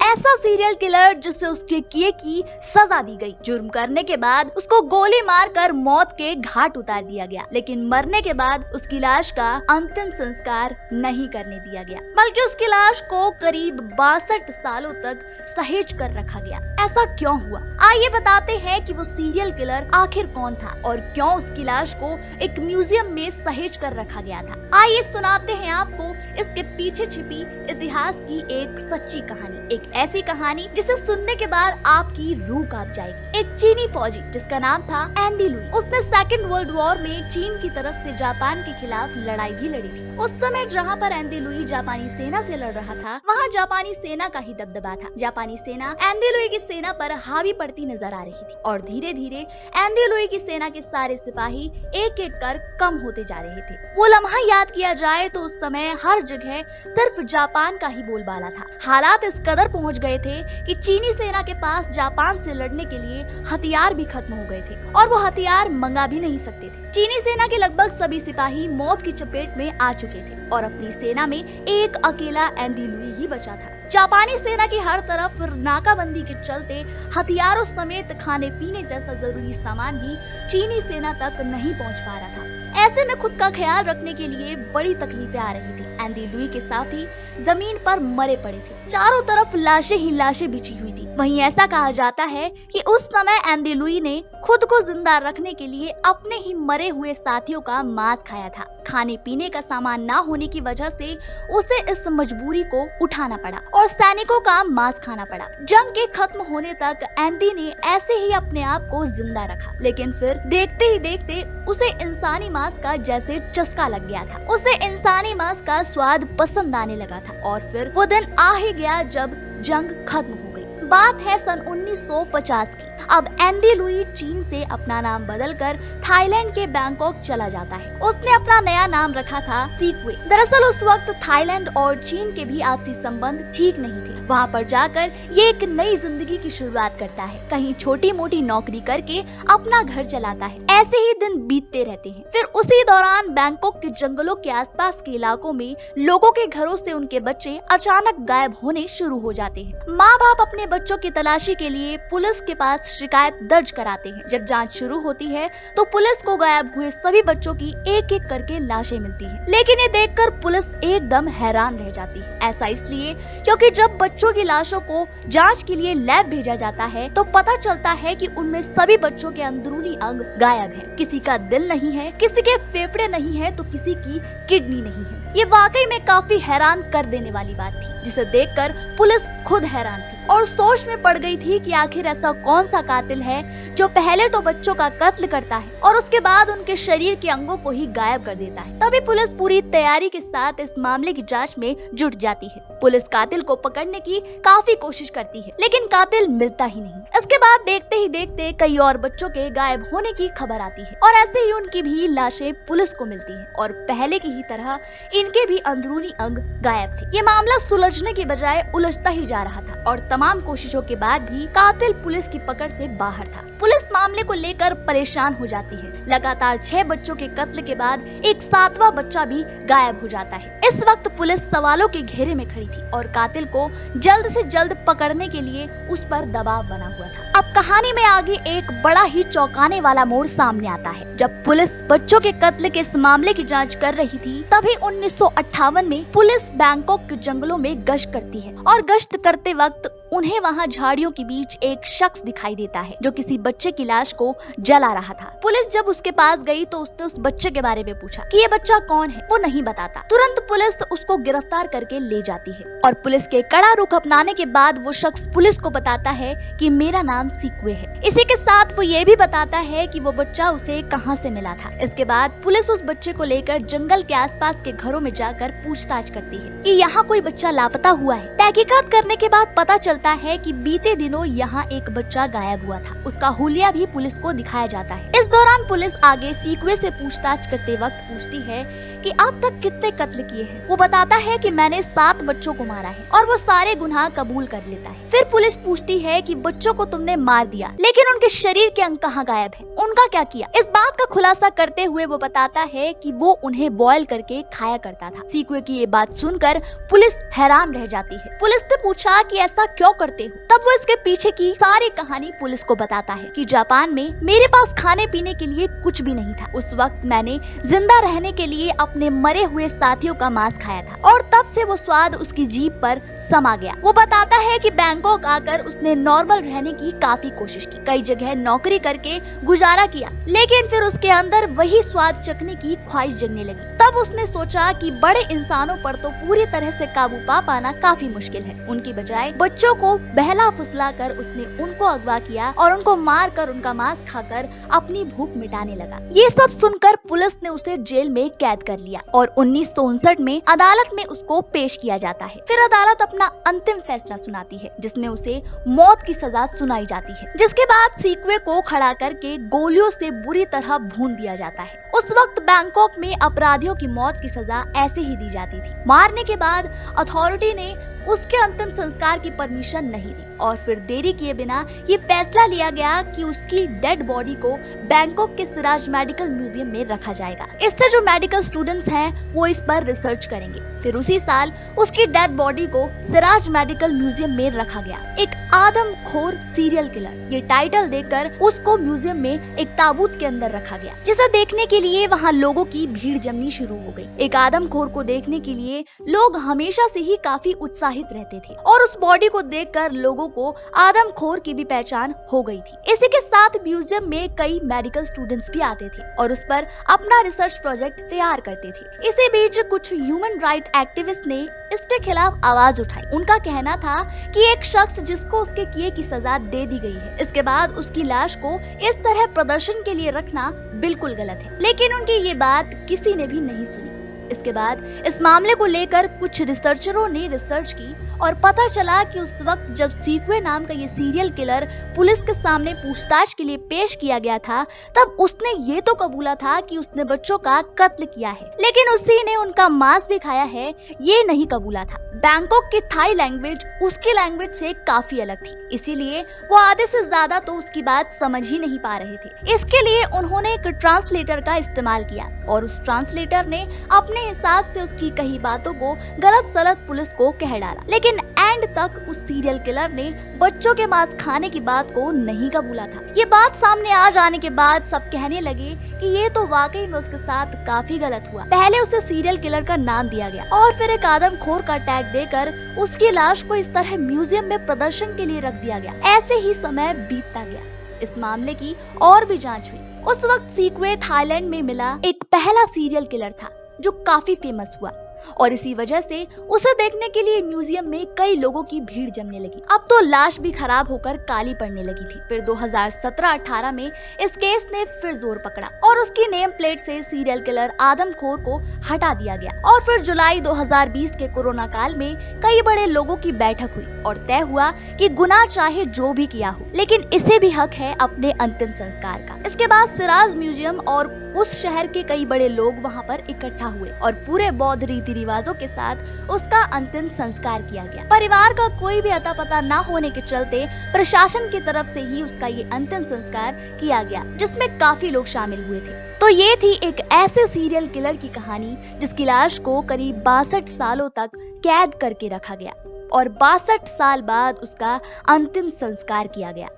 ऐसा serial killer जिसे उसके किए की सजा दी गई। जुर्म करने के बाद उसको गोली मारकर मौत के घाट उतार दिया गया, लेकिन मरने के बाद उसकी लाश का अंतिम संस्कार नहीं करने दिया गया, बल्कि उसकी लाश को करीब 62 सालों तक सहेज कर रखा गया। ऐसा क्यों हुआ? आइए बताते हैं कि वो सीरियल किलर आखिर कौन था और क्यों उसकी लाश को एक म्यूजियम में सहेज कर रखा गया था। आइए सुनाते हैं आपको इसके पीछे छिपी इतिहास की एक सच्ची कहानी, एक ऐसी कहानी जिसे सुनने के बाद आपकी रूह कांप जाएगी। एक चीनी फौजी जिसका नाम था एंडी लुई, उसने सेकेंड वर्ल्ड वॉर में चीन की तरफ से जापान के खिलाफ लड़ाई भी लड़ी थी। उस समय जहाँ पर एंडी लुई जापानी सेना से लड़ रहा था, वहाँ जापानी सेना का ही दबदबा था। जापानी सेना एंडी लुई की सेना पर हावी पड़ती नजर आ रही थी और धीरे धीरे एंडी लुई की सेना के सारे सिपाही एक एक कर कम होते जा रहे थे। वो लम्हा याद किया जाए तो उस समय हर जगह सिर्फ जापान का ही बोलबाला था। हालात इस कदर पहुंच गए थे कि चीनी सेना के पास जापान से लड़ने के लिए हथियार भी खत्म हो गए थे और वो हथियार मंगा भी नहीं सकते थे। चीनी सेना के लगभग सभी सिपाही मौत की चपेट में आ चुके थे और अपनी सेना में एक अकेला एंडी लुई ही बचा था। जापानी सेना की हर तरफ नाकाबंदी के चलते हथियारों समेत खाने पीने जैसा जरूरी सामान भी चीनी सेना तक नहीं पहुंच पा रहा था। ऐसे में खुद का ख्याल रखने के लिए बड़ी तकलीफें आ रही थी। एंडी लुई के साथी जमीन पर मरे पड़े थे, चारों तरफ लाशें ही लाशें बिछी हुई थी। वहीं ऐसा कहा जाता है कि उस समय एंडी लुई ने खुद को जिंदा रखने के लिए अपने ही मरे हुए साथियों का मांस खाया था। खाने पीने का सामान ना होने की वजह से उसे इस मजबूरी को उठाना पड़ा और सैनिकों का मांस खाना पड़ा। जंग के खत्म होने तक एंडी ने ऐसे ही अपने आप को जिंदा रखा, लेकिन फिर देखते ही देखते उसे इंसानी मांस का जैसे चस्का लग गया था। उसे इंसानी मांस का स्वाद पसंद आने लगा था और फिर वो दिन आ ही गया जब जंग खत्म हो गई। बात है सन 1950 की। अब एंडी लुई चीन से अपना नाम बदलकर थाईलैंड के बैंकॉक चला जाता है। उसने अपना नया नाम रखा था सीक्वे। दरअसल उस वक्त थाईलैंड और चीन के भी आपसी संबंध ठीक नहीं थे। वहाँ पर जाकर ये एक नई जिंदगी की शुरुआत करता है। कहीं छोटी मोटी नौकरी करके अपना घर चलाता है। ऐसे ही दिन बीतते रहते हैं। फिर उसी दौरान बैंकॉक के जंगलों के आसपास के इलाकों में लोगों के घरों से उनके बच्चे अचानक गायब होने शुरू हो जाते हैं। माँ बाप अपने बच्चों की तलाशी के लिए पुलिस के पास शिकायत दर्ज कराते हैं। जब जांच शुरू होती है तो पुलिस को गायब हुए सभी बच्चों की एक एक करके लाशें मिलती हैं। लेकिन ये देखकर पुलिस एकदम हैरान रह जाती है। ऐसा इसलिए क्योंकि जब बच्चों की लाशों को जांच के लिए लैब भेजा जाता है तो पता चलता है कि उनमें सभी बच्चों के अंदरूनी अंग गायब हैं। किसी का दिल नहीं है, किसी के फेफड़े नहीं है तो किसी की किडनी नहीं है। ये वाकई में काफी हैरान कर देने वाली बात थी, जिसे देखकर पुलिस खुद हैरान थी और सोच में पड़ गई थी कि आखिर ऐसा कौन सा कातिल है जो पहले तो बच्चों का कत्ल करता है और उसके बाद उनके शरीर के अंगों को ही गायब कर देता है। तभी पुलिस पूरी तैयारी के साथ इस मामले की जांच में जुट जाती है। पुलिस कातिल को पकड़ने की काफी कोशिश करती है, लेकिन कातिल मिलता ही नहीं। इसके बाद देखते ही देखते कई और बच्चों के गायब होने की खबर आती है और ऐसे ही उनकी भी लाशें पुलिस को मिलती हैं और पहले की ही तरह इनके भी अंदरूनी अंग गायब थे। ये मामला सुलझने के बजाय उलझता ही जा रहा था और तमाम कोशिशों के बाद भी कातिल पुलिस की पकड़ से बाहर था। पुलिस मामले को लेकर परेशान हो जाती है। लगातार 6 बच्चों के कत्ल के बाद एक 7वां बच्चा भी गायब हो जाता है। इस वक्त पुलिस सवालों के घेरे में खड़ी थी और कातिल को जल्द से जल्द पकड़ने के लिए उस पर दबाव बना हुआ था। अब कहानी में आगे एक बड़ा ही चौंकाने वाला मोड़ सामने आता है। जब पुलिस बच्चों के कत्ल के इस मामले की जांच कर रही थी, तभी 1958 में पुलिस बैंकॉक के जंगलों में गश्त करती है और गश्त करते वक्त उन्हें वहां झाड़ियों के बीच एक शख्स दिखाई देता है जो किसी बच्चे की लाश को जला रहा था। पुलिस जब उसके पास गई तो उसने उस बच्चे के बारे में पूछा कि ये बच्चा कौन है। वो नहीं बताता। तुरंत पुलिस उसको गिरफ्तार करके ले जाती है और पुलिस के कड़ा रुख अपनाने के बाद वो शख्स पुलिस को बताता है कि मेरा नाम सीक्वे है। इसी के साथ वो ये भी बताता है कि वो बच्चा उसे कहाँ से मिला था। इसके बाद पुलिस उस बच्चे को लेकर जंगल के आसपास के घरों में जाकर पूछताछ करती है कि यहाँ कोई बच्चा लापता हुआ है। तहकीकात करने के बाद पता चलता है कि बीते दिनों यहाँ एक बच्चा गायब हुआ था। उसका हुलिया भी पुलिस को दिखाया जाता है। इस दौरान पुलिस आगे सीक्वे से पूछताछ करते वक्त पूछती है कि अब तक कितने कत्ल किए हैं। वो बताता है कि मैंने 7 बच्चों को मारा है और वो सारे गुनाह कबूल कर लेता है। फिर पुलिस पूछती है कि बच्चों को तुमने मार दिया, लेकिन उनके शरीर के अंग कहाँ गायब है, उनका क्या किया? इस बात का खुलासा करते हुए वो बताता है कि वो उन्हें बॉयल करके खाया करता था। सीक्वे की ये बात सुनकर पुलिस हैरान रह जाती है। पुलिस ने पूछा कि ऐसा क्यों करते हो? तब वो इसके पीछे की सारी कहानी पुलिस को बताता है कि जापान में मेरे पास खाने पीने के लिए कुछ भी नहीं था। उस वक्त मैंने जिंदा रहने के लिए अपने मरे हुए साथियों का मांस खाया था और तब से वो स्वाद उसकी जीभ पर समा गया। वो बताता है कि बैंकॉक आकर उसने नॉर्मल रहने की काफी कोशिश की, कई जगह नौकरी करके गुजारा किया, लेकिन फिर उसके अंदर वही स्वाद चखने की ख्वाहिश जगने लगी। तब उसने सोचा कि बड़े इंसानों पर तो पूरी तरह से काबू पा पाना काफी मुश्किल है। उनकी बजाय बच्चों को बहला फुसला कर उसने उनको अगवा किया और उनको मार कर उनका मांस खाकर अपनी भूख मिटाने लगा। ये सब सुनकर पुलिस ने उसे जेल में कैद कर लिया और 1959 में अदालत में उसको पेश किया जाता है। फिर अदालत अपना अंतिम फैसला सुनाती है, जिसमें उसे मौत की सजा सुनाई जाती है, जिसके बाद सीक्वे को खड़ा करके गोलियों से बुरी तरह भून दिया जाता है। उस वक्त बैंकॉक में अपराधियों की मौत की सजा ऐसे ही दी जाती थी। मारने के बाद अथॉरिटी ने उसके अंतिम संस्कार की परमिशन नहीं दी और फिर देरी किए बिना ये फैसला लिया गया कि उसकी डेड बॉडी को बैंकॉक के सिराज मेडिकल म्यूजियम में रखा जाएगा। इससे जो मेडिकल स्टूडेंट्स हैं वो इस पर रिसर्च करेंगे। फिर उसी साल उसकी डेड बॉडी को सिराज मेडिकल म्यूजियम में रखा गया। एक आदमखोर सीरियल किलर, ये टाइटल देकर उसको म्यूजियम में एक ताबूत के अंदर रखा गया, जिसे देखने के लिए वहाँ लोगों की भीड़ जमनी शुरू हो गई। एक आदमखोर को देखने के लिए लोग हमेशा से ही काफी उत्साहित रहते थे और उस बॉडी को देखकर लोगों को आदमखोर की भी पहचान हो गई थी। इसी के साथ म्यूजियम में कई मेडिकल स्टूडेंट्स भी आते थे और उस पर अपना रिसर्च प्रोजेक्ट तैयार करते थे। इसी बीच कुछ ह्यूमन राइट एक्टिविस्ट ने इसके खिलाफ आवाज उठाई। उनका कहना था कि एक शख्स जिसको उसके किए की सजा दे दी गई है, इसके बाद उसकी लाश को इस तरह प्रदर्शन के लिए रखना बिल्कुल गलत है, लेकिन उनकी ये बात किसी ने भी नहीं सुनी। इसके बाद इस मामले को लेकर कुछ रिसर्चरों ने रिसर्च की और पता चला कि उस वक्त जब सीक्वे नाम का ये सीरियल किलर पुलिस के सामने पूछताछ के लिए पेश किया गया था, तब उसने ये तो कबूला था कि उसने बच्चों का कत्ल किया है, लेकिन उसी ने उनका मांस भी खाया है, ये नहीं कबूला था। बैंकॉक की थाई लैंग्वेज उसकी लैंग्वेज से काफी अलग थी, इसीलिए वो आधे से ज्यादा तो उसकी बात समझ ही नहीं पा रहे थे। इसके लिए उन्होंने एक ट्रांसलेटर का इस्तेमाल किया और उस ट्रांसलेटर ने अपने हिसाब से उसकी कही बातों को गलत सलत पुलिस को कह डाला, लेकिन एंड तक उस सीरियल किलर ने बच्चों के मांस खाने की बात को नहीं कबूला था। ये बात सामने आ जाने के बाद सब कहने लगे कि ये तो वाकई में उसके साथ काफी गलत हुआ। पहले उसे सीरियल किलर का नाम दिया गया और फिर एक आदमखोर का टैग देकर उसकी लाश को इस तरह म्यूजियम में प्रदर्शन के लिए रख दिया गया। ऐसे ही समय बीतता गया। इस मामले की और भी जांच हुई। उस वक्त सीक्वे थाईलैंड में मिला एक पहला सीरियल किलर था जो काफी फेमस हुआ और इसी वजह से उसे देखने के लिए म्यूजियम में कई लोगों की भीड़ जमने लगी। अब तो लाश भी खराब होकर काली पड़ने लगी थी। फिर 2017-18 में इस केस ने फिर जोर पकड़ा और उसकी नेम प्लेट से सीरियल किलर आदमखोर को हटा दिया गया। और फिर जुलाई 2020 के कोरोना काल में कई बड़े लोगों की बैठक हुई और तय हुआ कि गुनाह चाहे जो भी किया हो, लेकिन इसे भी हक है अपने अंतिम संस्कार का। इसके बाद सिराज म्यूजियम और उस शहर के कई बड़े लोग वहाँ पर इकट्ठा हुए और पूरे बौद्ध रीति रिवाजों के साथ उसका अंतिम संस्कार किया गया। परिवार का कोई भी अता पता न होने के चलते प्रशासन की तरफ से ही उसका ये अंतिम संस्कार किया गया, जिसमें काफी लोग शामिल हुए थे। तो ये थी एक ऐसे सीरियल किलर की कहानी जिसकी लाश को करीब 62 सालों तक कैद करके रखा गया और 62 साल बाद उसका अंतिम संस्कार किया गया।